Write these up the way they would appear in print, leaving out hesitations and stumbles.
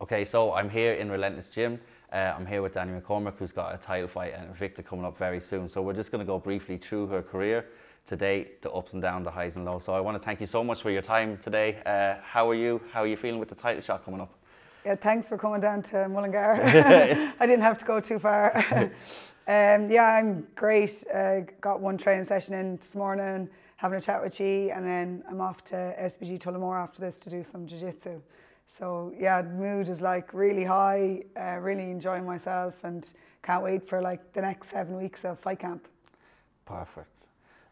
Okay, so I'm here in Relentless Gym. I'm here with Danni McCormack, who's got a title fight and Invicta coming up very soon. So we're just going to go briefly through her career today, the ups and downs, the highs and lows. So I want to thank you so much for your time today. How are you? How are you feeling with the title shot coming up? Yeah, thanks for coming down to Mullingar. I didn't have to go too far. Yeah, I'm great. Got one training session in this morning, having a chat with G, and then I'm off to SBG Tullamore after this to do some jiu-jitsu. So yeah, the mood is like really high, really enjoying myself, and can't wait for like the next 7 weeks of fight camp. Perfect.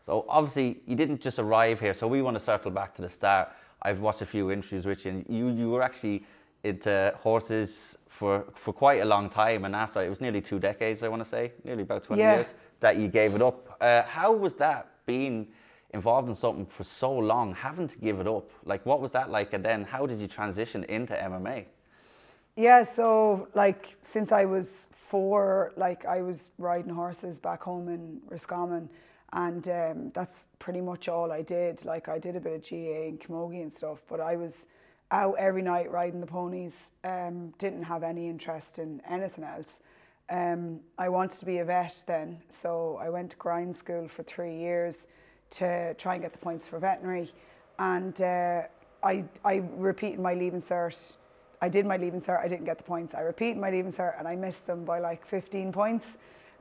So obviously you didn't just arrive here, so we want to circle back to the start. I've watched a few interviews with you, and you were actually into horses for quite a long time, and after it was nearly 2 decades, I want to say, nearly about 20 years that you gave it up. How was that, being involved in something for so long, having to give it up? Like, what was that like, and then how did you transition into MMA? Yeah, so like since I was 4, like I was riding horses back home in Roscommon, and that's pretty much all I did. Like I did a bit of GA and camogie and stuff, but I was out every night riding the ponies. Didn't have any interest in anything else. I wanted to be a vet then, so I went to grind school for 3 years to try and get the points for veterinary, and I repeated my leaving cert. I did my leaving cert, I didn't get the points. I repeated my leaving cert and I missed them by like 15 points.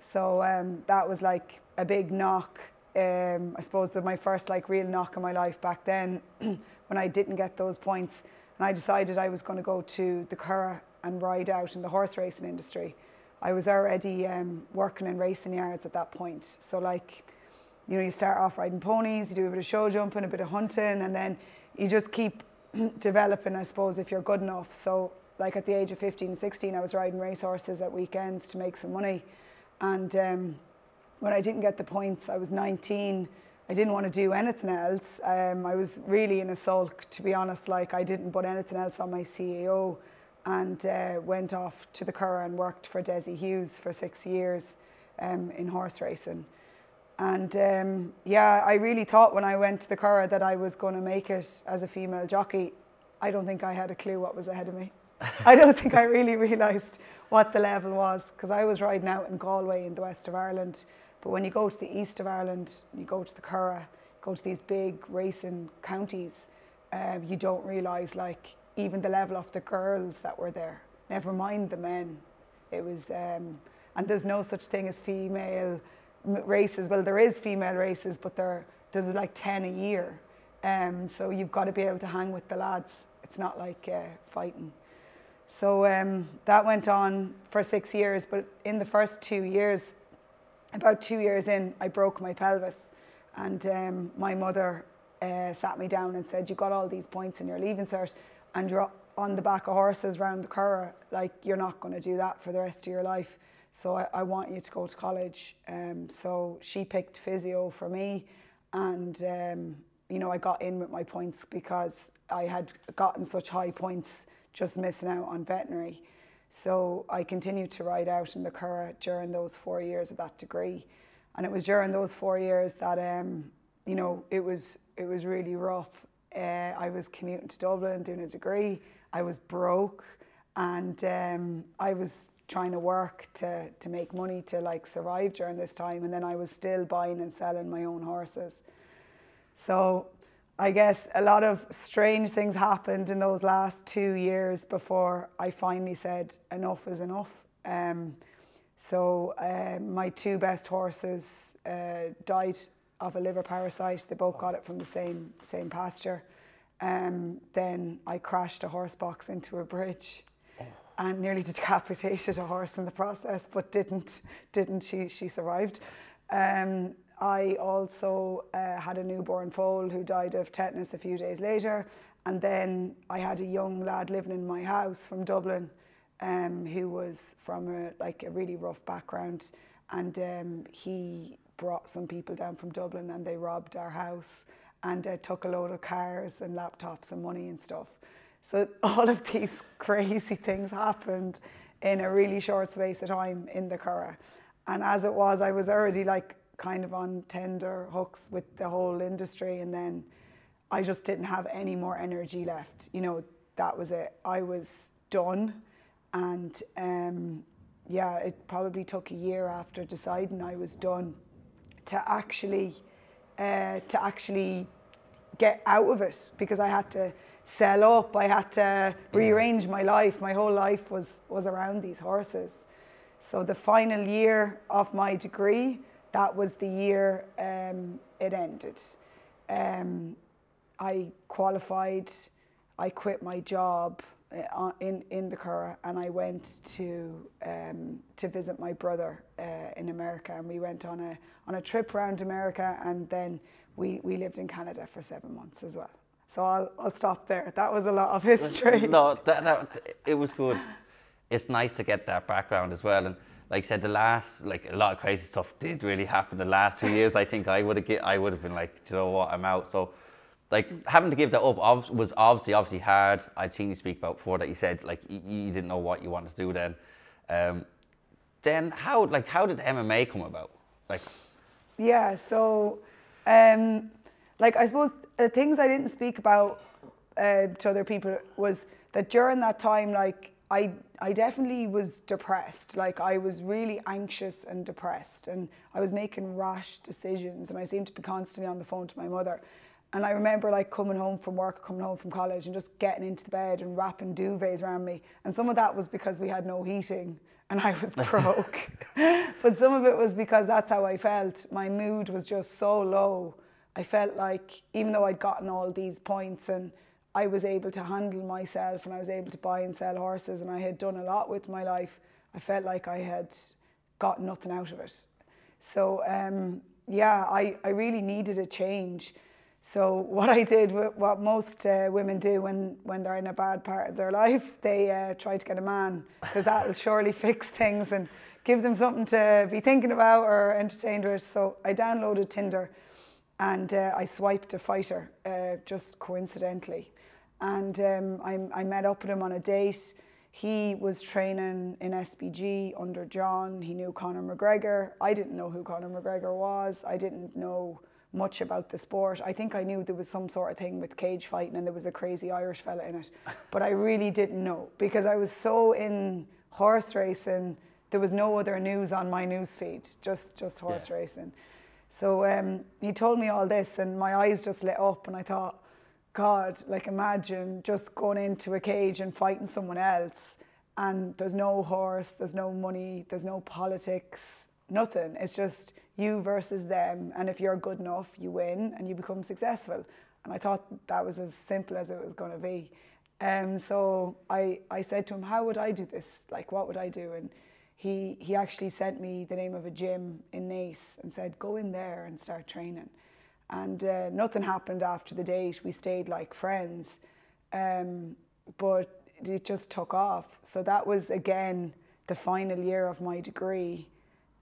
So that was like a big knock. I suppose that my first like real knock in my life back then when I didn't get those points, and I decided I was going to go to the Curragh and ride out in the horse racing industry. I was already working in racing yards at that point. So like, you know, you start off riding ponies, you do a bit of show jumping, a bit of hunting, and then you just keep developing, I suppose, if you're good enough. So like at the age of 15, 16, I was riding racehorses at weekends to make some money. And when I didn't get the points, I was 19, I didn't want to do anything else. I was really in a sulk, to be honest. Like I didn't put anything else on my CAO, and went off to the Curragh and worked for Desi Hughes for 6 years in horse racing. And yeah, I really thought when I went to the Curragh that I was going to make it as a female jockey. I don't think I had a clue what was ahead of me. I don't think I really realised what the level was, because I was riding out in Galway in the west of Ireland. But when you go to the east of Ireland, you go to the Curragh, you go to these big racing counties, you don't realise like even the level of the girls that were there, never mind the men. It was, and there's no such thing as female races. Well, there is female races, but there's like 10 a year. So you've got to be able to hang with the lads. It's not like fighting. So that went on for 6 years, but in the first 2 years, about 2 years in, I broke my pelvis, and my mother sat me down and said, "You got all these points in your leaving cert, and you're on the back of horses around the Curragh. Like you're not going to do that for the rest of your life. So I want you to go to college." So she picked physio for me, and you know, I got in with my points because I had gotten such high points just missing out on veterinary. So I continued to ride out in the Curragh during those 4 years of that degree, and it was during those 4 years that you know, it was really rough. I was commuting to Dublin doing a degree. I was broke, and I was trying to work to make money to like survive during this time, and then I was still buying and selling my own horses. So I guess a lot of strange things happened in those last 2 years before I finally said enough is enough. So my 2 best horses died of a liver parasite. They both got it from the same pasture. Then I crashed a horse box into a bridge and nearly decapitated a horse in the process, but didn't. She survived. I also had a newborn foal who died of tetanus a few days later, and then I had a young lad living in my house from Dublin, who was from a really rough background, and he brought some people down from Dublin, and they robbed our house and took a load of cars and laptops and money and stuff. So all of these crazy things happened in a really short space of time in the Curragh. And as it was, I was already like kind of on tender hooks with the whole industry, and then I just didn't have any more energy left. You know, that was it. I was done. And yeah, it probably took a year after deciding I was done to actually get out of it, because I had to sell up, I had to rearrange my life. My whole life was around these horses. So the final year of my degree, that was the year it ended. I qualified, I quit my job in the Curragh, and I went to visit my brother in America, and we went on a trip around America, and then we lived in Canada for 7 months as well. So I'll stop there. That was a lot of history. No, it was good. It's nice to get that background as well. And like I said, a lot of crazy stuff did really happen the last 2 years. I think I would have been like, you know what, I'm out. So like having to give that up was obviously hard. I'd seen you speak about before that you said like you didn't know what you wanted to do then. Then how did MMA come about? Like, yeah, so like I suppose the things I didn't speak about to other people was that during that time, like I definitely was depressed. Like I was really anxious and depressed, and I was making rash decisions, and I seemed to be constantly on the phone to my mother. And I remember like coming home from work, coming home from college, and just getting into the bed and wrapping duvets around me. And some of that was because we had no heating and I was broke. But some of it was because that's how I felt. My mood was just so low. I felt like even though I'd gotten all these points and I was able to handle myself and I was able to buy and sell horses and I had done a lot with my life, I felt like I had got nothing out of it. So yeah, I really needed a change. So what I did, what most women do when they're in a bad part of their life, they try to get a man, because that will surely fix things and give them something to be thinking about or entertained with. So I downloaded Tinder and I swiped a fighter just coincidentally. And I met up with him on a date. He was training in SBG under John. He knew Conor McGregor. I didn't know who Conor McGregor was. I didn't know much about the sport. I think I knew there was some sort of thing with cage fighting and there was a crazy Irish fella in it. But I really didn't know, because I was so in horse racing. There was no other news on my news feed, just horse racing. So he told me all this and my eyes just lit up and I thought, God, like imagine just going into a cage and fighting someone else, and there's no horse, there's no money, there's no politics, nothing. It's just you versus them, and if you're good enough, you win and you become successful. And I thought that was as simple as it was going to be. So I said to him, how would I do this? Like, what would I do? And he actually sent me the name of a gym in Naas and said, go in there and start training. And nothing happened after the date. We stayed like friends, but it just took off. So that was, again, the final year of my degree.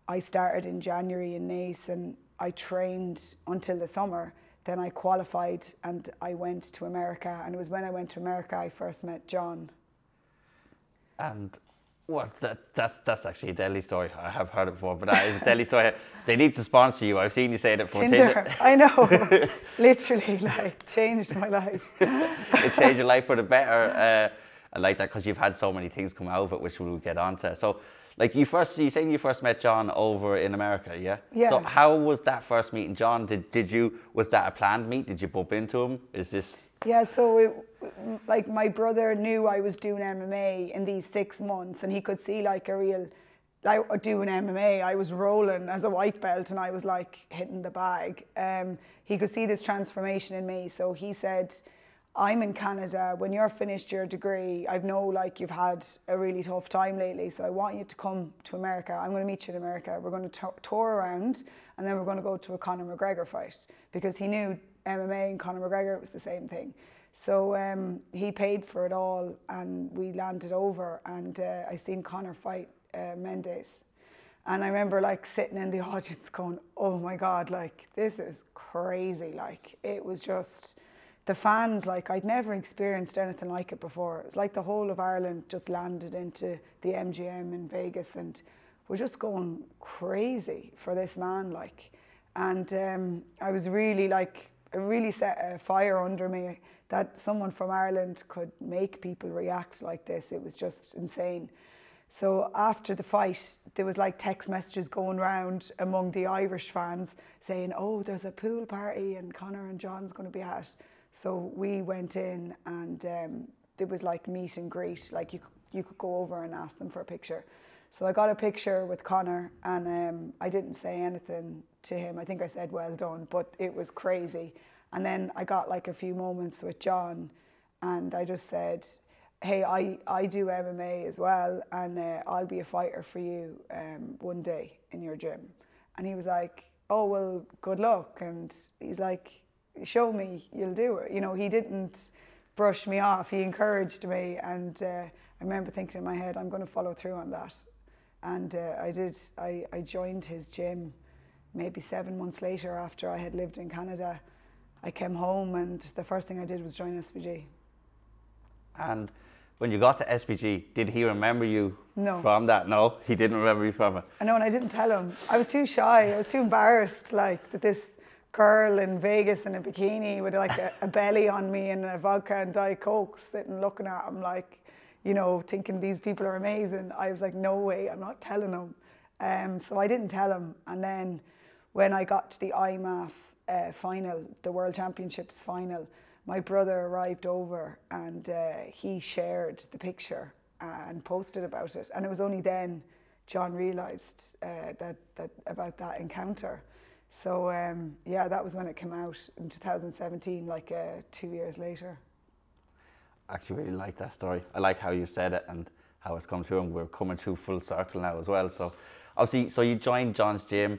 I started in January in Naas and I trained until the summer. Then I qualified and I went to America. And it was when I went to America I first met John. And well, that's actually a deadly story. I have heard it before, but that is a deadly story. They need to sponsor you. I've seen you say that for Tinder. I know, literally, like changed my life. It changed your life for the better. I like that because you've had so many things come out of it, which we'll get onto. So, like you say you first met John over in America, yeah? Yeah. So how was that first meeting John? Was that a planned meet? Did you bump into him? Yeah, so like my brother knew I was doing MMA in these 6 months, and he could see like doing MMA. I was rolling as a white belt and I was like hitting the bag. He could see this transformation in me. So he said, I'm in Canada. When you're finished your degree, I know like you've had a really tough time lately, so I want you to come to America. I'm going to meet you in America. We're going to tour around, and then we're going to go to a Conor McGregor fight, because he knew MMA and Conor McGregor was the same thing. So he paid for it all, and we landed over, and I seen Conor fight Mendes. And I remember like sitting in the audience going, oh my God, like this is crazy. Like it was just... the fans, like I'd never experienced anything like it before. It was like the whole of Ireland just landed into the MGM in Vegas and we're just going crazy for this man, like. And I was really like, it really set a fire under me. that someone from Ireland could make people react like this. It was just insane. So after the fight, there was like text messages going around among the Irish fans saying, oh, there's a pool party and Conor and John's going to be at. So we went in and there was like meet and greet, like you could go over and ask them for a picture. So I got a picture with Conor and I didn't say anything to him. I think I said well done, but it was crazy. And then I got like a few moments with John and I just said, hey, I do MMA as well and I'll be a fighter for you one day in your gym. And he was like, oh, well, good luck. And he's like, show me, you'll do it. You know, he didn't brush me off. He encouraged me. And I remember thinking in my head, I'm going to follow through on that. And I did. I joined his gym maybe 7 months later after I had lived in Canada. I came home and the first thing I did was join SBG. And when you got to SBG, did he remember you from that? No, he didn't remember you from it. I know, and I didn't tell him. I was too shy. I was too embarrassed, like, that this girl in Vegas in a bikini with like a belly on me and a vodka and Diet Coke sitting looking at him like, you know, thinking these people are amazing. I was like, no way, I'm not telling him. So I didn't tell him. And then when I got to the IMAF final, the World Championships final, my brother arrived over and he shared the picture and posted about it. And it was only then John realised that about that encounter. So yeah, that was when it came out in 2017, like 2 years later. I actually really like that story. I like how you said it and how it's come through, and we're coming through full circle now as well. So obviously, so you joined John's gym.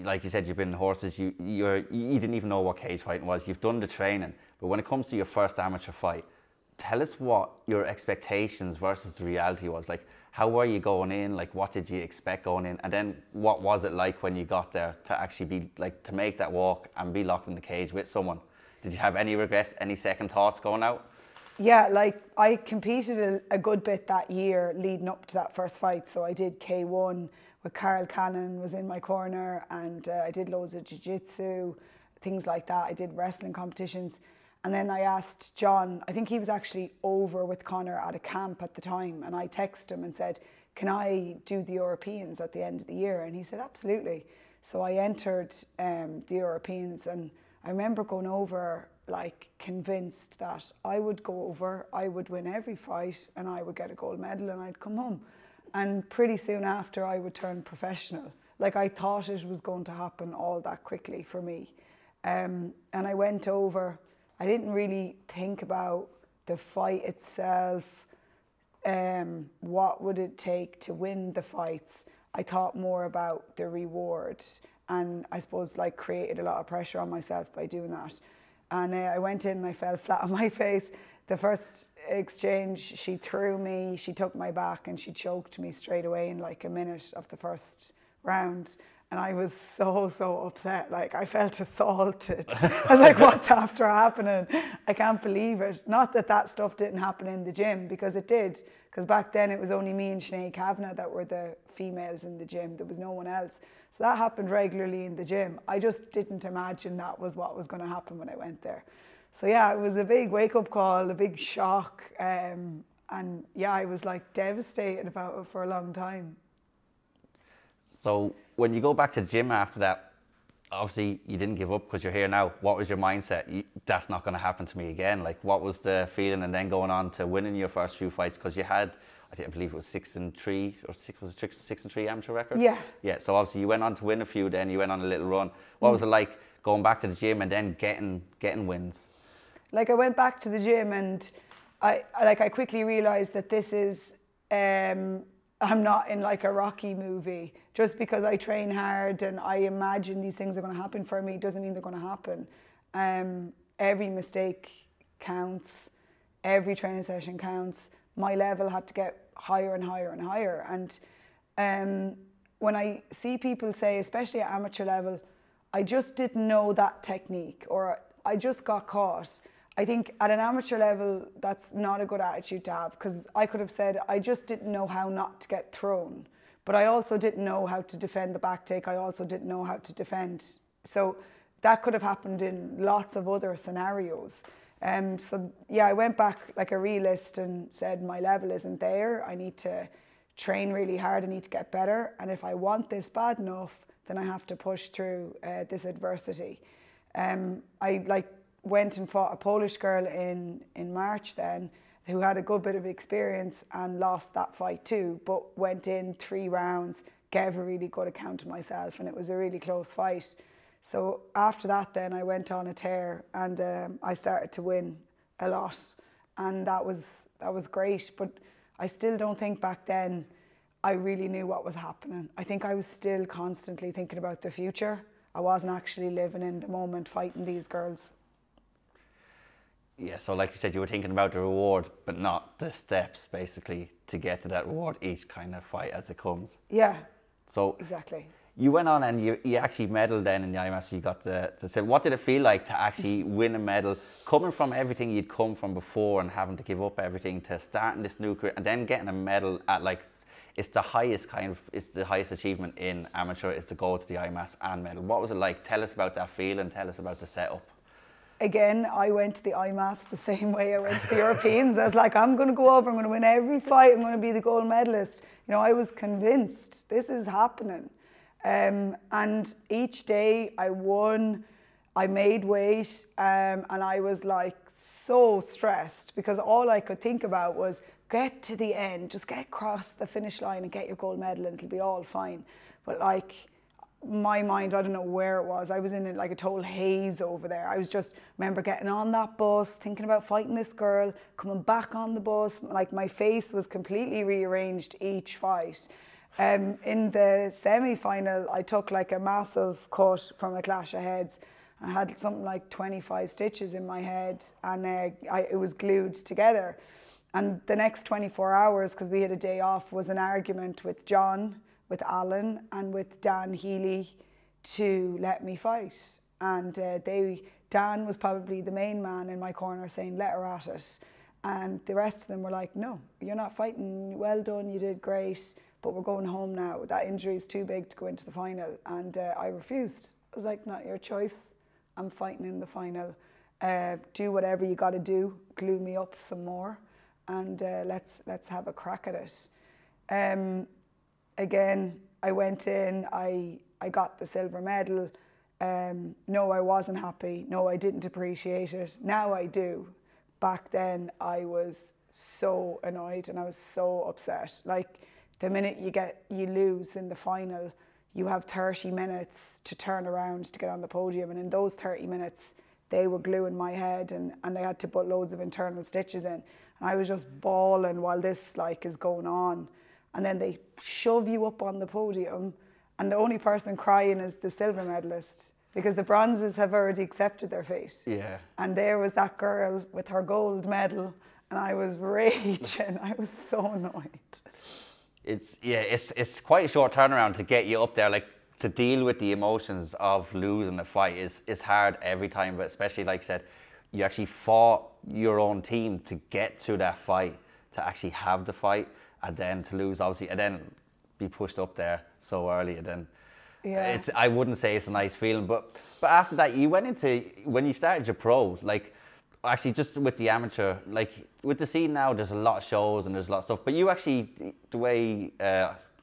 Like you said, you've been in horses, you didn't even know what cage fighting was, you've done the training, but when it comes to your first amateur fight, tell us what your expectations versus the reality was. Like, how were you going in, like what did you expect going in, and then what was it like when you got there to actually be, like, to make that walk and be locked in the cage with someone? Did you have any regrets, any second thoughts going out? Yeah, like I competed a good bit that year leading up to that first fight, so I did K1 with Carl Cannon was in my corner, and I did loads of jiu-jitsu, things like that. I did wrestling competitions. And then I asked John, I think he was actually over with Conor at a camp at the time, and I texted him and said, can I do the Europeans at the end of the year? And he said, absolutely. So I entered the Europeans, and I remember going over like convinced that I would go over, I would win every fight, and I would get a gold medal and I'd come home. And pretty soon after, I would turn professional. Like, I thought it was going to happen all that quickly for me. And I went over. I didn't really think about the fight itself. What would it take to win the fights? I thought more about the reward. And I suppose, like, created a lot of pressure on myself by doing that. And I went in and I fell flat on my face. The first exchange, she threw me, she took my back and she choked me straight away in like a minute of the first round. And I was so upset. Like, I felt assaulted. I was like, what's after happening? I can't believe it. Not that that stuff didn't happen in the gym, because it did. Because back then it was only me and Sinead Kavanagh that were the females in the gym. There was no one else. So that happened regularly in the gym. I just didn't imagine that was what was going to happen when I went there. So yeah, it was a big wake-up call, a big shock. And yeah, I was like devastated about it for a long time. So when you go back to the gym after that, obviously you didn't give up because you're here now. What was your mindset? That's not going to happen to me again. Like, what was the feeling? And then going on to winning your first few fights, because you had, I believe it was 6-3 or 6-3 amateur record? Yeah. Yeah, so obviously you went on to win a few, then you went on a little run. What was it like going back to the gym and then getting wins? Like, I went back to the gym and I quickly realized that this is, I'm not in like a Rocky movie. Just because I train hard and I imagine these things are going to happen for me doesn't mean they're going to happen. Every mistake counts. Every training session counts. My level had to get higher and higher and higher. And when I see people say, especially at amateur level, I just didn't know that technique, or I just got caught. I think at an amateur level, that's not a good attitude to have, because I could have said, I just didn't know how not to get thrown. But I also didn't know how to defend the back take. I also didn't know how to defend. So that could have happened in lots of other scenarios. So yeah, I went back like a realist and said my level isn't there. I need to train really hard. I need to get better. And if I want this bad enough, then I have to push through this adversity. I like went and fought a Polish girl in March then, who had a good bit of experience and lost that fight too, but went in 3 rounds, gave a really good account of myself, and it was a really close fight. So after that then I went on a tear, and I started to win a lot, and that was great. But I still don't think back then I really knew what was happening. I think I was still constantly thinking about the future. I wasn't actually living in the moment fighting these girls. Yeah, so like you said, you were thinking about the reward, but not the steps, basically, to get to that reward, each kind of fight as it comes. Yeah, so exactly. You went on and you actually medalled then in the IMAF, so you got the silver. What did it feel like to actually win a medal, coming from everything you'd come from before and having to give up everything to starting this new career, and then getting a medal at like, it's the highest achievement in amateur, is to go to the IMAFs and medal. What was it like? Tell us about that feeling, tell us about the setup. Again, I went to the IMAFs the same way I went to the Europeans. I was like, I'm going to go over, I'm going to win every fight, I'm going to be the gold medalist. You know, I was convinced this is happening. And each day I won, I made weight, and I was like so stressed, because all I could think about was get to the end, just get across the finish line and get your gold medal and it'll be all fine. But like, my mind, I don't know where it was. I was in like a total haze over there. I was just, remember getting on that bus, thinking about fighting this girl, coming back on the bus. Like, my face was completely rearranged each fight. In the semi-final, I took like a massive cut from a clash of heads. I had something like 25 stitches in my head, and it was glued together. And the next 24 hours, because we had a day off, was an argument with John, with Alan, and with Dan Healy to let me fight. And Dan was probably the main man in my corner saying, let her at it. And the rest of them were like, no, you're not fighting, well done, you did great, but we're going home now. That injury is too big to go into the final. And I refused. I was like, not your choice, I'm fighting in the final. Do whatever you gotta do, glue me up some more, and let's have a crack at it. Again, I went in, I got the silver medal. No, I wasn't happy. No, I didn't appreciate it. Now I do. Back then, I was so annoyed and I was so upset. Like, the minute you lose in the final, you have 30 minutes to turn around to get on the podium. And in those 30 minutes, they were gluing my head, and they had to put loads of internal stitches in. And I was just bawling while this like is going on. And then they shove you up on the podium, and the only person crying is the silver medalist, because the bronzes have already accepted their fate. Yeah. And there was that girl with her gold medal, and I was raging. I was so annoyed. It's quite a short turnaround to get you up there. Like, to deal with the emotions of losing the fight is hard every time, but especially, like I said, you actually fought your own team to get to that fight, to actually have the fight. And then to lose, obviously, and then be pushed up there so early, and then I wouldn't say it's a nice feeling. But after that, you went into, when you started your pro, like, actually just with the amateur, like with the scene now, there's a lot of shows and there's a lot of stuff. But you actually, the way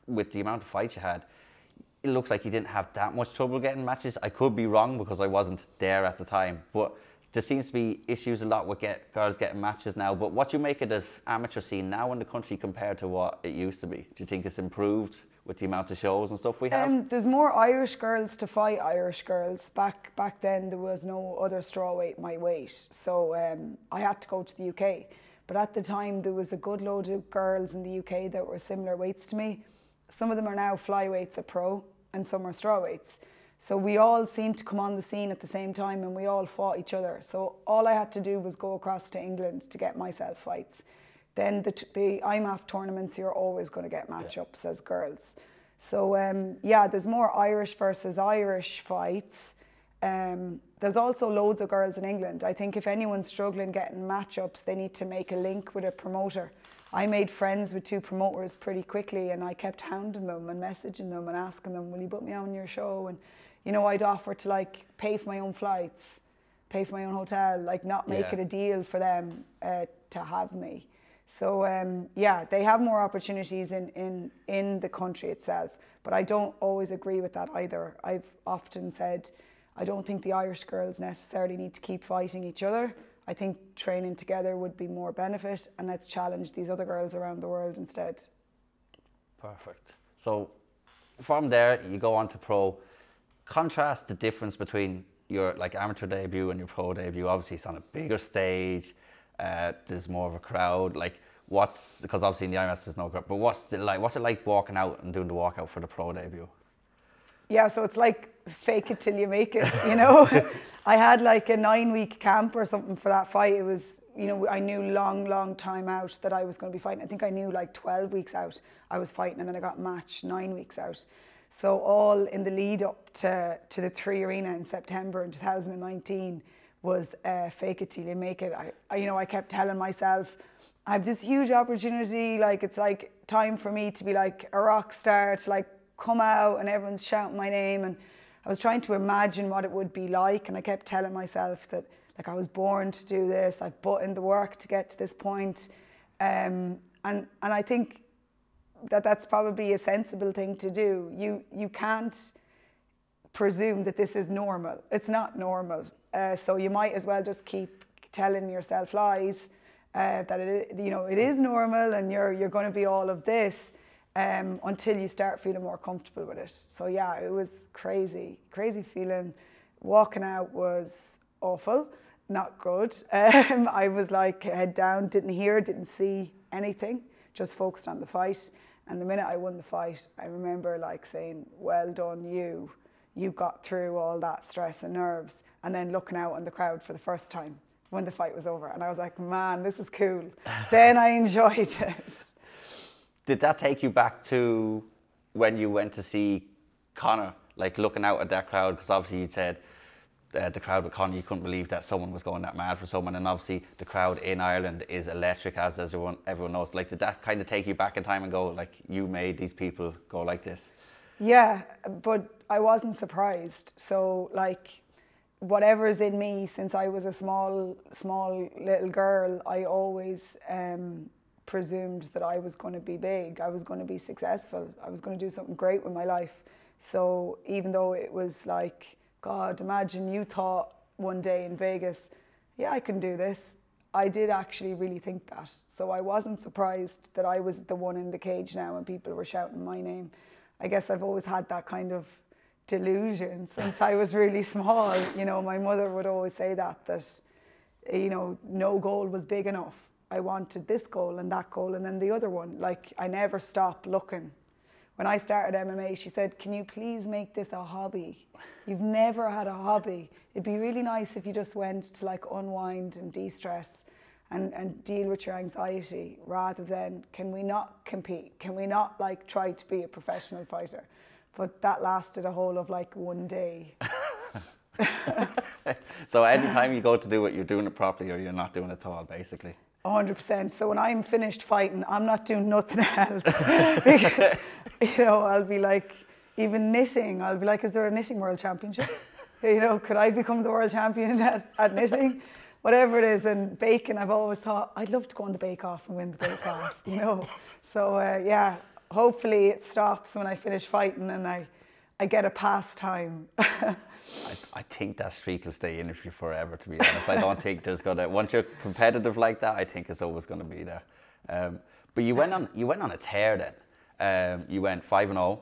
with the amount of fights you had, it looks like you didn't have that much trouble getting matches. I could be wrong because I wasn't there at the time, but there seems to be issues a lot with girls getting matches now. But what do you make of the amateur scene now in the country compared to what it used to be? Do you think it's improved with the amount of shows and stuff we have? There's more Irish girls to fight Irish girls. Back then there was no other strawweight my weight, so I had to go to the UK. But at the time there was a good load of girls in the UK that were similar weights to me. Some of them are now flyweights at pro, and some are strawweights. So we all seemed to come on the scene at the same time, and we all fought each other. So all I had to do was go across to England to get myself fights. Then the IMAF tournaments, you're always going to get matchups as girls. So yeah, there's more Irish versus Irish fights. There's also loads of girls in England. I think if anyone's struggling getting matchups, they need to make a link with a promoter. I made friends with 2 promoters pretty quickly, and I kept hounding them and messaging them and asking them, will you put me on your show? And You know, I'd offer to like pay for my own flights, pay for my own hotel, like not make it a deal for them to have me. So yeah, they have more opportunities in the country itself, but I don't always agree with that either. I've often said I don't think the Irish girls necessarily need to keep fighting each other. I think training together would be more benefit, and let's challenge these other girls around the world instead. Perfect. So from there, you go on to pro. Contrast the difference between your like amateur debut and your pro debut. Obviously, it's on a bigger stage. There's more of a crowd. Like, because obviously in the IMS there's no crowd. But what's it like walking out and doing the walkout for the pro debut? Yeah, so it's like fake it till you make it, you know. I had like a 9-week camp or something for that fight. It was, you know, I knew long time out that I was going to be fighting. I think I knew like 12 weeks out I was fighting, and then I got matched 9 weeks out. So all in the lead up to the 3 Arena in September in 2019 was fake it till you make it. I kept telling myself, I have this huge opportunity, like it's like time for me to be like a rock star, to like come out and everyone's shouting my name. And I was trying to imagine what it would be like, and I kept telling myself that like I was born to do this, I've put in the work to get to this point. And I think that's probably a sensible thing to do. You can't presume that this is normal. It's not normal. So you might as well just keep telling yourself lies that it is normal and you're going to be all of this until you start feeling more comfortable with it. So yeah, it was crazy feeling. Walking out was awful, not good. I was like head down, didn't hear, didn't see anything, just focused on the fight. And the minute I won the fight, I remember like saying, well done you got through all that stress and nerves. And then looking out on the crowd for the first time when the fight was over. And I was like, man, this is cool. Then I enjoyed it. Did that take you back to when you went to see Conor, like looking out at that crowd? Because obviously you said the crowd with Conor, you couldn't believe that someone was going that mad for someone. And obviously the crowd in Ireland is electric, as everyone knows. Like, did that kind of take you back in time and go, like, you made these people go like this? Yeah, but I wasn't surprised. So like, whatever's in me since I was a small little girl, I always presumed that I was going to be big, I was going to be successful, I was going to do something great with my life. So even though it was like, God, imagine you thought one day in Vegas, yeah, I can do this, I did actually really think that. So I wasn't surprised that I was the one in the cage now and people were shouting my name. I guess I've always had that kind of delusion since I was really small. You know, my mother would always say that, you know, no goal was big enough. I wanted this goal and that goal and then the other one. Like, I never stopped looking. When I started MMA, she said, can you please make this a hobby? You've never had a hobby. It'd be really nice if you just went to like unwind and de-stress and deal with your anxiety, rather than, can we not compete? Can we not like try to be a professional fighter? But that lasted a whole of like one day. So anytime you go to do it, you're doing it properly or you're not doing it at all, basically. 100%. So when I'm finished fighting, I'm not doing nothing else. Because, you know, I'll be like, even knitting, I'll be like, is there a knitting world championship? You know, could I become the world champion at knitting? Whatever it is. And baking, I've always thought, I'd love to go on the bake-off and win the bake-off, you know. So yeah, hopefully it stops when I finish fighting and I get a pastime. I think that streak will stay in you forever, to be honest. I don't think there's gonna, once you're competitive like that, I think it's always gonna be there. But you went on a tear then. You went 5-0.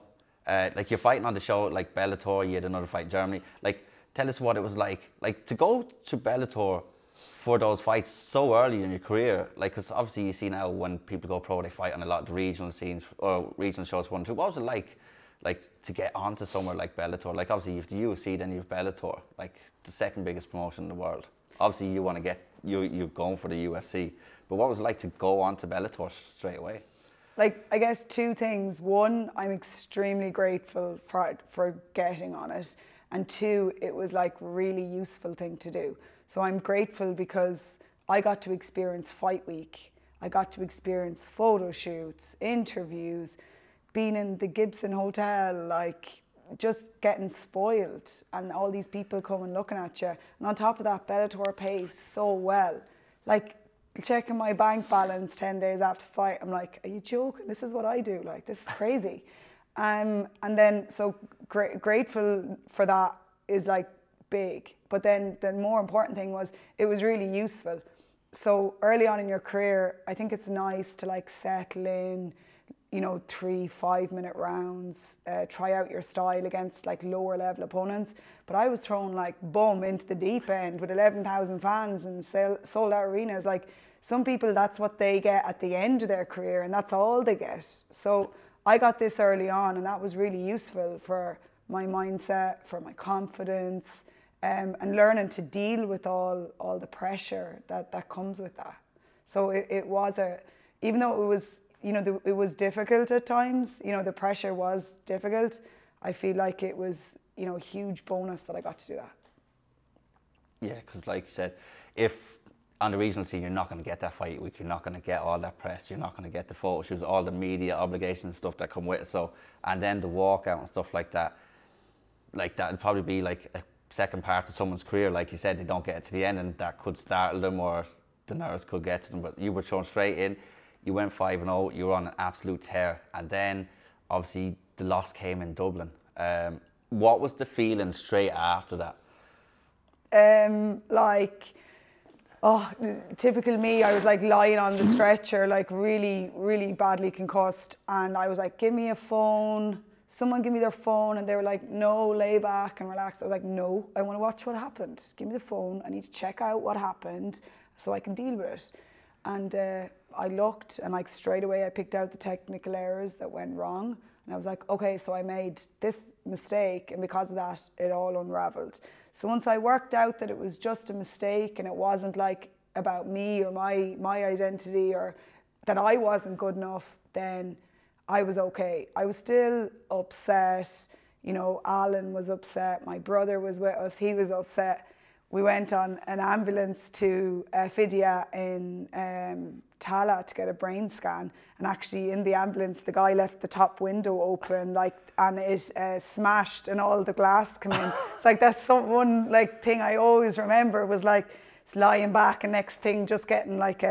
Like, you're fighting on the show like Bellator, you had another fight in Germany. Like, tell us what it was like to go to Bellator for those fights so early in your career. Like, because obviously you see now when people go pro, they fight on a lot of the regional scenes or regional shows 1 and 2. What was it like to get onto somewhere like Bellator? Like, obviously you have the UFC, then you have Bellator, like the second biggest promotion in the world. Obviously you want to get, you're going for the UFC, but what was it like to go on to Bellator straight away? Like, I guess 2 things. 1, I'm extremely grateful for getting on it. And 2, it was like a really useful thing to do. So I'm grateful because I got to experience fight week. I got to experience photo shoots, interviews, being in the Gibson Hotel, like just getting spoiled and all these people coming looking at you. And on top of that, Bellator pays so well. Like, checking my bank balance 10 days after fight, I'm like, are you joking? This is what I do. Like, this is crazy. And then, so grateful for that is like big. But then the more important thing was, it was really useful. So early on in your career, I think it's nice to like settle in, you know, 3 5-minute rounds, try out your style against like lower level opponents. But I was thrown like boom into the deep end with 11,000 fans and sold out arenas. Like, some people, that's what they get at the end of their career, and that's all they get. So I got this early on, and that was really useful for my mindset, for my confidence, and learning to deal with all the pressure that comes with that. So it was even though it was, you know, it was difficult at times, you know, the pressure was difficult, I feel like it was, you know, a huge bonus that I got to do that. Yeah, because like you said, if on the regional scene you're not going to get that fight week, you're not going to get all that press, you're not going to get the photo shoots, all the media obligations and stuff that come with it. So, and then the walkout and stuff like that would probably be like a second part of someone's career. Like you said, they don't get it to the end, and that could startle them, or the nerves could get to them. But you were thrown straight in, you went 5-0, you were on an absolute tear, and then obviously the loss came in Dublin. What was the feeling straight after that? Typical me, I was like lying on the stretcher, like really, really badly concussed. And I was like, give me a phone. Someone give me their phone. And they were like, no, lay back and relax. I was like, no, I want to watch what happened. Give me the phone. I need to check out what happened so I can deal with it. And I looked, and like straight away I picked out the technical errors that went wrong. And I was like, okay, so I made this mistake, and because of that, it all unraveled. So once I worked out that it was just a mistake, and it wasn't like about me or my identity, or that I wasn't good enough, then I was okay. I was still upset. You know, Alan was upset. My brother was with us. He was upset. We went on an ambulance to Fidia in Tala to get a brain scan, and actually in the ambulance the guy left the top window open, like, and it smashed and all the glass came in. It's like, that's one like thing I always remember, was like lying back, and next thing just getting like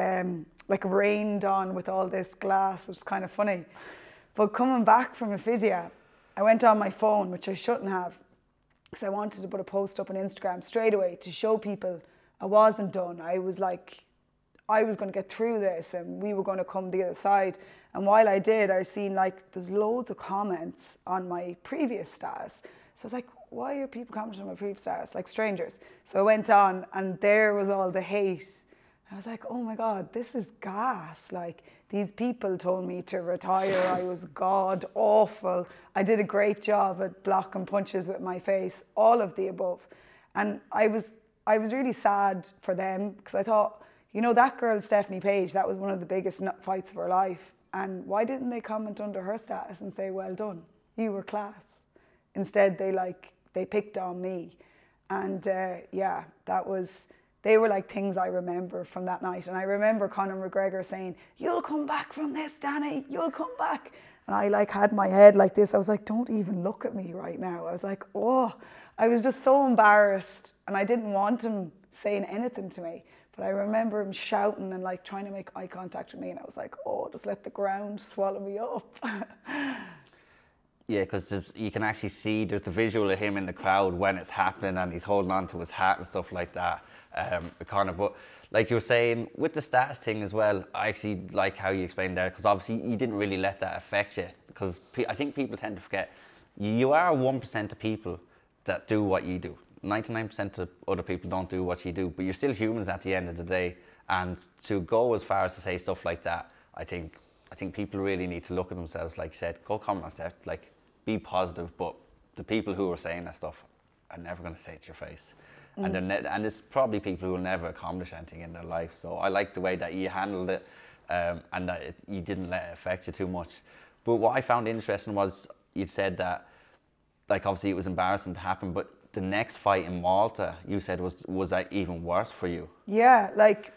rained on with all this glass. It was kind of funny. But coming back from Fidia, I went on my phone, which I shouldn't have, because I wanted to put a post up on Instagram straight away to show people I wasn't done. I was like, I was going to get through this, and we were going to come the other side. And while I did, I seen like there's loads of comments on my previous status. So I was like, why are people commenting on my previous status? Like strangers. So I went on, and there was all the hate. I was like, oh my God, this is gas. Like, these people told me to retire. I was god awful. I did a great job at blocking punches with my face, all of the above. And I was really sad for them, because I thought, you know, that girl, Stephanie Page, that was one of the biggest fights of her life. And why didn't they comment under her status and say, well done, you were class? Instead, they picked on me. And yeah, they were like things I remember from that night. And I remember Conor McGregor saying, you'll come back from this, Danny, you'll come back. And I like had my head like this. I was like, don't even look at me right now. I was like, oh, I was just so embarrassed, and I didn't want him saying anything to me. But I remember him shouting and like trying to make eye contact with me, and I was like, oh, just let the ground swallow me up. Yeah, because you can actually see there's the visual of him in the crowd when it's happening, and he's holding on to his hat and stuff like that. Conor, but like you were saying with the status thing as well, I actually like how you explained there, because obviously you didn't really let that affect you, because I think people tend to forget you are 1% of people that do what you do. 99% of other people don't do what you do, but you're still humans at the end of the day. And to go as far as to say stuff like that, I think people really need to look at themselves. Like you said, go comment on stuff, like be positive. But the people who are saying that stuff are never going to say it to your face, and and it's probably people who will never accomplish anything in their life. So I like the way that you handled it, and that you didn't let it affect you too much. But what I found interesting was you'd said that, like, obviously it was embarrassing to happen, but the next fight in Malta, you said was that even worse for you? Yeah, like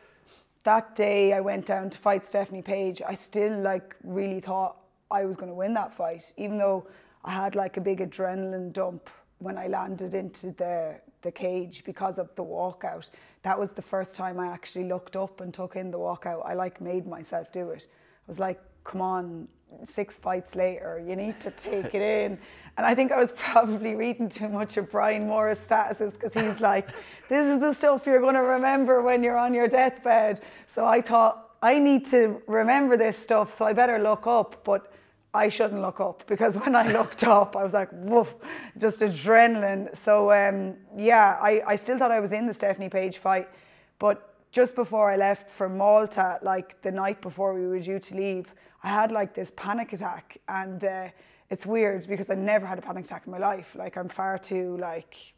that day I went down to fight Stephanie Page, I still like really thought I was going to win that fight, even though I had like a big adrenaline dump when I landed into the cage because of the walkout. That was the first time I actually looked up and took in the walkout. I like made myself do it. I was like, come on, 6 fights later, you need to take it in. And I think I was probably reading too much of Brian Moore's statuses, because he's like, this is the stuff you're going to remember when you're on your deathbed. So I thought, I need to remember this stuff, so I better look up. But I shouldn't look up, because when I looked up, I was like, woof, just adrenaline. So yeah, I still thought I was in the Stephanie Page fight, but just before I left for Malta, like the night before we were due to leave, I had like this panic attack. And it's weird, because I never had a panic attack in my life. Like, I'm far too like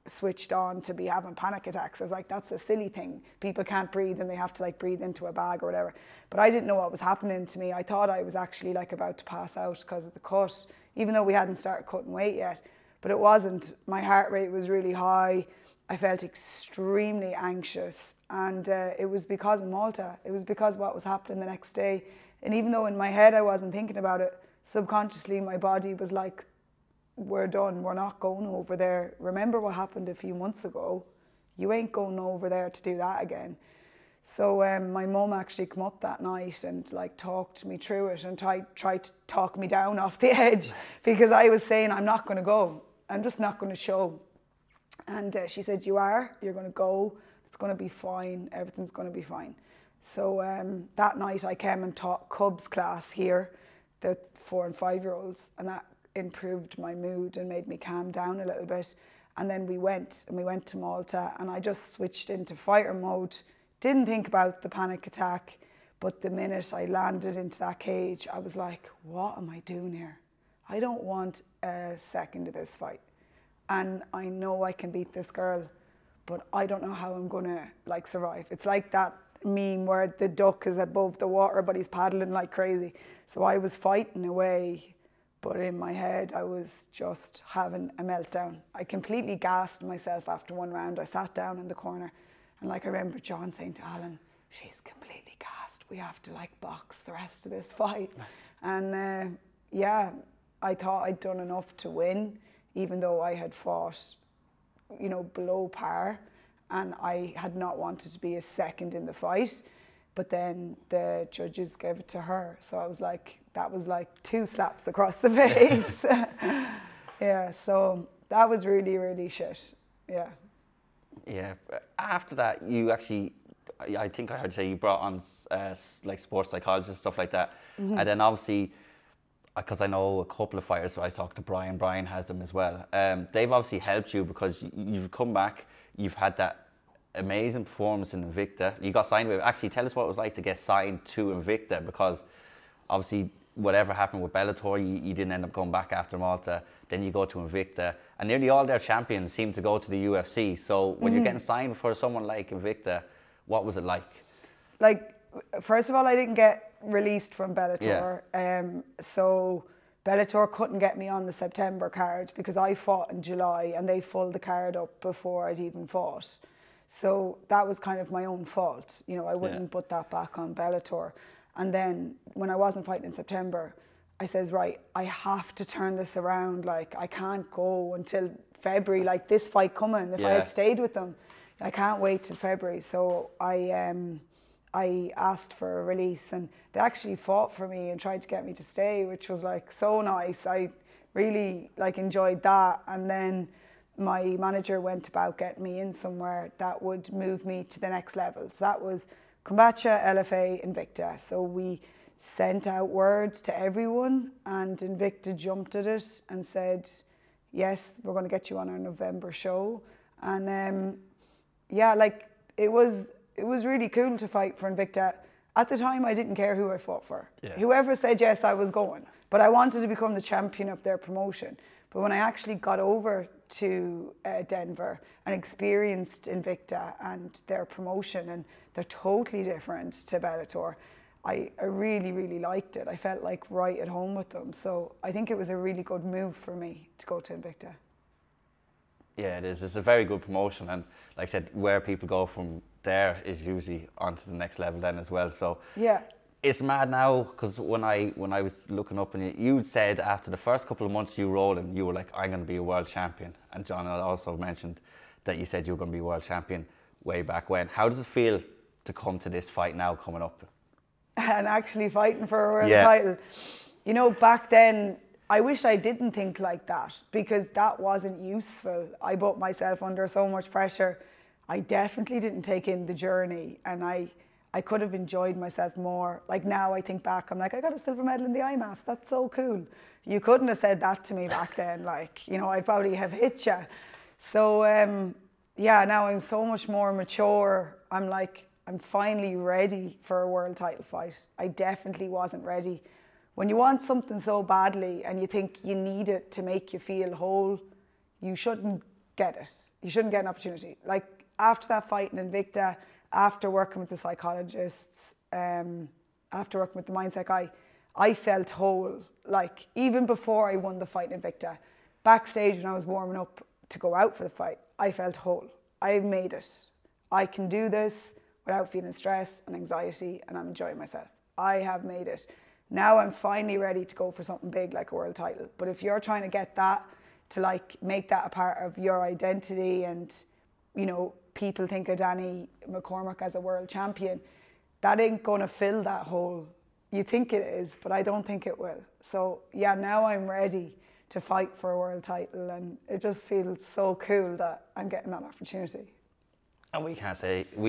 switched on to be having panic attacks. I was like, that's a silly thing. People can't breathe and they have to like breathe into a bag or whatever. But I didn't know what was happening to me. I thought I was actually like about to pass out because of the cut, even though we hadn't started cutting weight yet. But it wasn't. My heart rate was really high. I felt extremely anxious, and it was because of Malta. It was because of what was happening the next day. And even though in my head I wasn't thinking about it, subconsciously my body was like, we're done, we're not going over there. Remember what happened a few months ago? You ain't going over there to do that again. So my mum actually came up that night and like talked me through it and tried to talk me down off the edge, because I was saying, I'm not going to go. I'm just not going to show. And she said, you're going to go. It's going to be fine. Everything's going to be fine. So that night I came and taught Cubs class here, the 4 and 5 year olds, and that improved my mood and made me calm down a little bit. And then we went to Malta, and I just switched into fighter mode. Didn't think about the panic attack, but the minute I landed into that cage, I was like, what am I doing here? I don't want a second of this fight. And I know I can beat this girl, but I don't know how I'm gonna like survive. It's like that meme where the duck is above the water, but he's paddling like crazy. So I was fighting away, but in my head, I was just having a meltdown. I completely gassed myself after one round. I sat down in the corner, and like I remember John saying to Alan, she's completely gassed. We have to like box the rest of this fight. And yeah, I thought I'd done enough to win, even though I had fought, you know, below par, and I had not wanted to be a second in the fight. But then the judges gave it to her. So I was like, that was like 2 slaps across the face. Yeah, so that was really, really shit. Yeah. Yeah. After that, you actually, I think I heard you say you brought on like sports psychologists and stuff like that. Mm-hmm. And then obviously, because I know a couple of fighters, so I talked to Brian has them as well. They've obviously helped you, because you've come back, you've had that amazing performance in Invicta. You got signed with, actually tell us what it was like to get signed to Invicta, because obviously whatever happened with Bellator, you didn't end up going back after Malta. Then you go to Invicta, and nearly all their champions seem to go to the UFC. So when you're getting signed for someone like Invicta, what was it like? Like, first of all, I didn't get released from Bellator. Yeah. So Bellator couldn't get me on the September card, because I fought in July and they pulled the card up before I'd even fought. So that was kind of my own fault. You know, I wouldn't put that back on Bellator. And then when I wasn't fighting in September, I says, right, I have to turn this around. Like, I can't go until February, like this fight coming. If I had stayed with them, I can't wait till February. So I asked for a release, and they actually fought for me and tried to get me to stay, which was like so nice. I really like enjoyed that. And then my manager went about getting me in somewhere that would move me to the next level. So that was Kombacha, LFA, Invicta. So we sent out words to everyone, and Invicta jumped at it and said, yes, we're going to get you on our November show. And yeah, like it was really cool to fight for Invicta. At the time, I didn't care who I fought for. Yeah. Whoever said yes, I was going. But I wanted to become the champion of their promotion. But when I actually got over to Denver and experienced Invicta and their promotion, and they're totally different to Bellator, I really, really liked it. I felt like right at home with them. So I think it was a really good move for me to go to Invicta. Yeah, it is. It's a very good promotion. And like I said, where people go from there is usually onto the next level then as well. So yeah. It's mad now, because when I was looking up, and you said after the first couple of months you rolling, you were like, I'm going to be a world champion. And John also mentioned that you said you were going to be world champion way back when. How does it feel to come to this fight now coming up? And actually fighting for a world title. You know, back then, I wish I didn't think like that, because that wasn't useful. I put myself under so much pressure. I definitely didn't take in the journey, and I could have enjoyed myself more. Like now I think back, I'm like, I got a silver medal in the IMAFs. That's so cool. You couldn't have said that to me back then. Like, you know, I'd probably have hit you. So, yeah, now I'm so much more mature. I'm like, I'm finally ready for a world title fight. I definitely wasn't ready. When you want something so badly and you think you need it to make you feel whole, you shouldn't get it. You shouldn't get an opportunity. Like after that fight in Invicta, after working with the psychologists, after working with the mindset guy, I felt whole. Like even before I won the fight in Invicta, backstage when I was warming up to go out for the fight, I felt whole. I made it. I can do this without feeling stress and anxiety, and I'm enjoying myself. I have made it. Now I'm finally ready to go for something big like a world title. But if you're trying to get that to like make that a part of your identity, and you know, people think of Danni McCormack as a world champion, that ain't gonna fill that hole. You think it is, but I don't think it will. So yeah, now I'm ready to fight for a world title, and it just feels so cool that I'm getting that opportunity. And we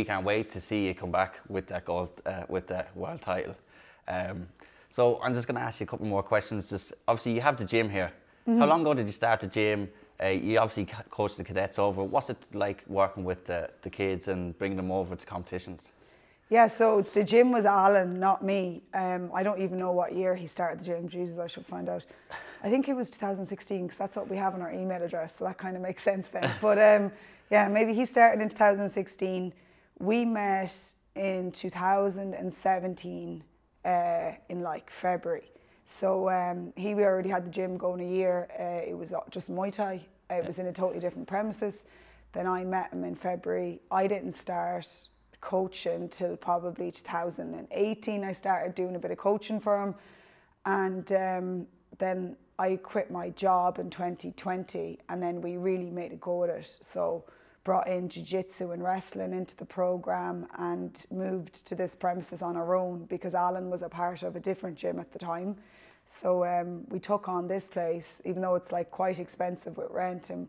can't wait to see you come back with that gold, with the world title. So I'm just going to ask you a couple more questions. Just obviously you have the gym here. How long ago did you start the gym? You obviously coach the cadets over. What's it like working with the kids and bringing them over to competitions? Yeah, so the gym was Alan, not me. I don't even know what year he started the gym. Jesus, I should find out. I think it was 2016, because that's what we have on our email address, so that kind of makes sense then. But yeah, maybe he started in 2016. We met in 2017 in like February. So we already had the gym going a year. It was just Muay Thai. It was in a totally different premises. Then I met him in February. I didn't start coaching till probably 2018. I started doing a bit of coaching for him, and then I quit my job in 2020, and then we really made a go at it. So brought in jiu-jitsu and wrestling into the program and moved to this premises on our own, because Alan was a part of a different gym at the time. So we took on this place, even though it's like quite expensive with rent, and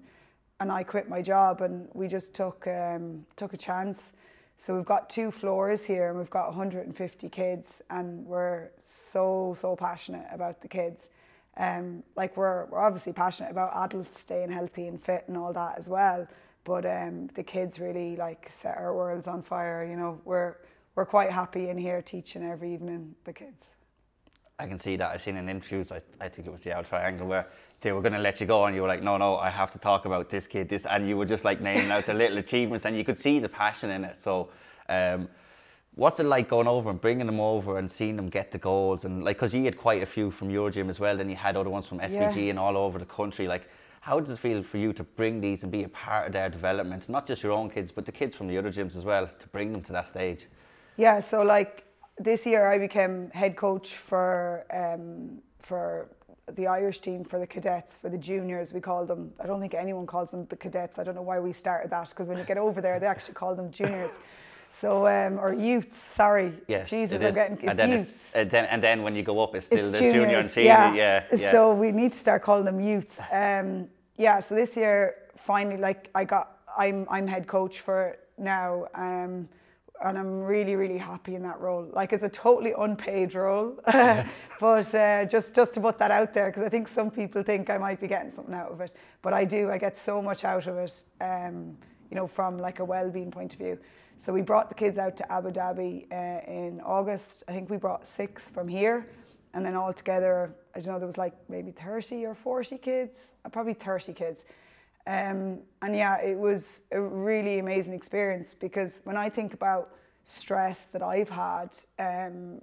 I quit my job, and we just took a chance. So we've got 2 floors here, and we've got 150 kids, and we're so passionate about the kids. Like we're obviously passionate about adults staying healthy and fit and all that as well. But the kids really like set our worlds on fire. You know, we're quite happy in here teaching every evening the kids. I can see that. I've seen in interviews, I think it was the Out Triangle, where they were going to let you go and you were like, no, I have to talk about this kid, this, and you were just like naming out the little achievements, and you could see the passion in it. So what's it like going over and bringing them over and seeing them get the goals? And like, because you had quite a few from your gym as well, then you had other ones from SBG and all over the country. Like, how does it feel for you to bring these and be a part of their development? Not just your own kids, but the kids from the other gyms as well, to bring them to that stage? Yeah, so like this year I became head coach for the Irish team, for the cadets, for the juniors, we call them. I don't think anyone calls them the cadets. I don't know why we started that, because when you get over there, they actually call them juniors. So, or youths, sorry. Yes, Jesus, I'm getting, youths. And then when you go up, it's still the juniors, junior and senior, yeah. So we need to start calling them youths. Yeah, so this year, finally, like I'm head coach for it now, and I'm really happy in that role. Like, it's a totally unpaid role, but just to put that out there, because I think some people think I might be getting something out of it, but I do. I get so much out of it, you know, from like a well-being point of view. So we brought the kids out to Abu Dhabi in August. I think we brought 6 from here, and then all together, I don't know, there was like maybe 30 or 40 kids, probably 30 kids. And yeah, it was a really amazing experience, because when I think about stress that I've had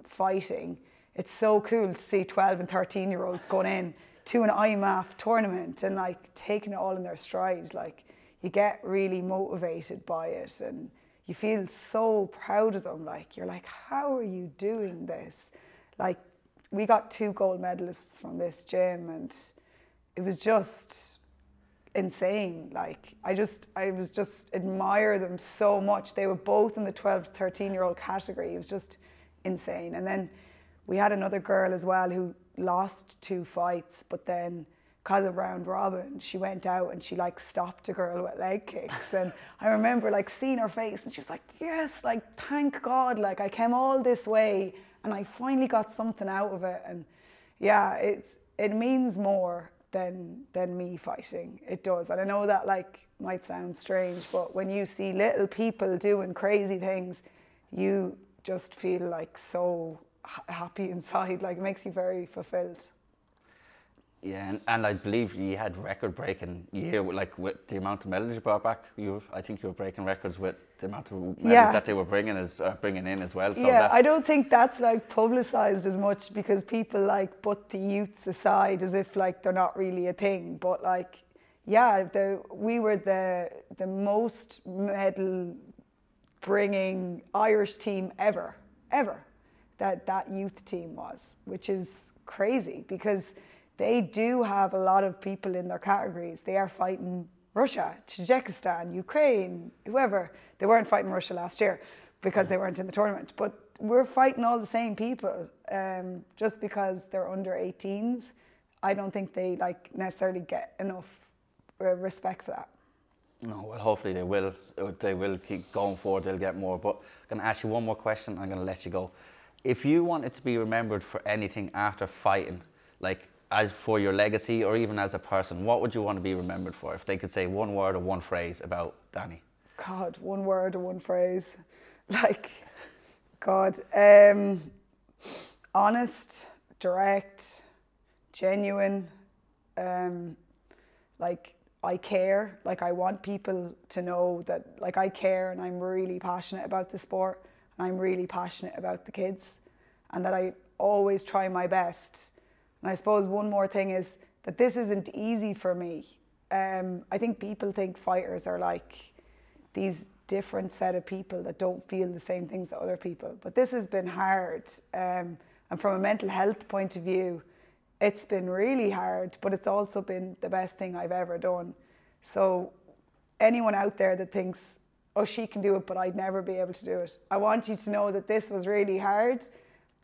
fighting, it's so cool to see 12 and 13-year-olds going in to an IMAF tournament and like taking it all in their stride. Like, you get really motivated by it, and you feel so proud of them. Like, you're like, how are you doing this? Like, we got 2 gold medalists from this gym, and it was just insane. Like, I was just admire them so much. They were both in the 12 to 13-year-old category. It was just insane. And then we had another girl as well who lost 2 fights, but then because of round robin, she went out and she like stopped a girl with leg kicks. And I remember like seeing her face, and she was like, yes, like, thank God, like, I came all this way and I finally got something out of it. And yeah, it means more than me fighting. It does. And I know that like might sound strange, but when you see little people doing crazy things, you just feel like so happy inside. Like, it makes you very fulfilled. Yeah, and I believe you had record-breaking year with the amount of medals you brought back. I think you were breaking records with the amount of medals that they were bringing in as well. So yeah, I don't think that's like publicized as much, because people like put the youths aside as if like they're not really a thing. But like, yeah, we were the most medal bringing Irish team ever. That youth team was, which is crazy, because they do have a lot of people in their categories. They are fighting Russia, Tajikistan, Ukraine, whoever. They weren't fighting Russia last year because they weren't in the tournament. But we're fighting all the same people. Just because they're under 18s, I don't think they like necessarily get enough respect for that. No, well, hopefully they will. They will keep going forward. They'll get more. But I'm going to ask you one more question. I'm going to let you go. If you wanted to be remembered for anything after fighting, like as for your legacy or even as a person, what would you want to be remembered for? If they could say one word or one phrase about Danni. God, one word or one phrase. Like, God, honest, direct, genuine, like, I care. Like, I want people to know that, like, I care, and I'm really passionate about the sport, and I'm really passionate about the kids, and that I always try my best. And I suppose one more thing is that this isn't easy for me. I think people think fighters are like these different set of people that don't feel the same things that other people. But this has been hard. And from a mental health point of view, it's been really hard, but it's also been the best thing I've ever done. So anyone out there that thinks, oh, she can do it, but I'd never be able to do it, I want you to know that this was really hard,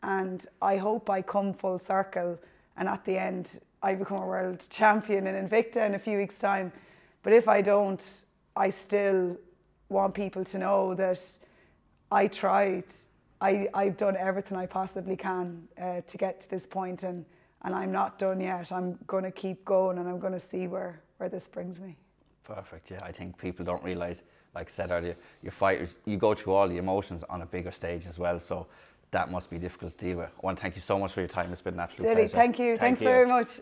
and I hope I come full circle, and at the end I become a world champion in Invicta in a few weeks' time. But if I don't, I still want people to know that I tried. I've done everything I possibly can to get to this point, and I'm not done yet. I'm going to keep going, and I'm going to see where this brings me. Perfect. Yeah, I think people don't realise, like I said earlier, your fighters, you go through all the emotions on a bigger stage as well, so that must be difficult to deal with. I want to thank you so much for your time. It's been an absolute pleasure. Thank you. Thanks very much.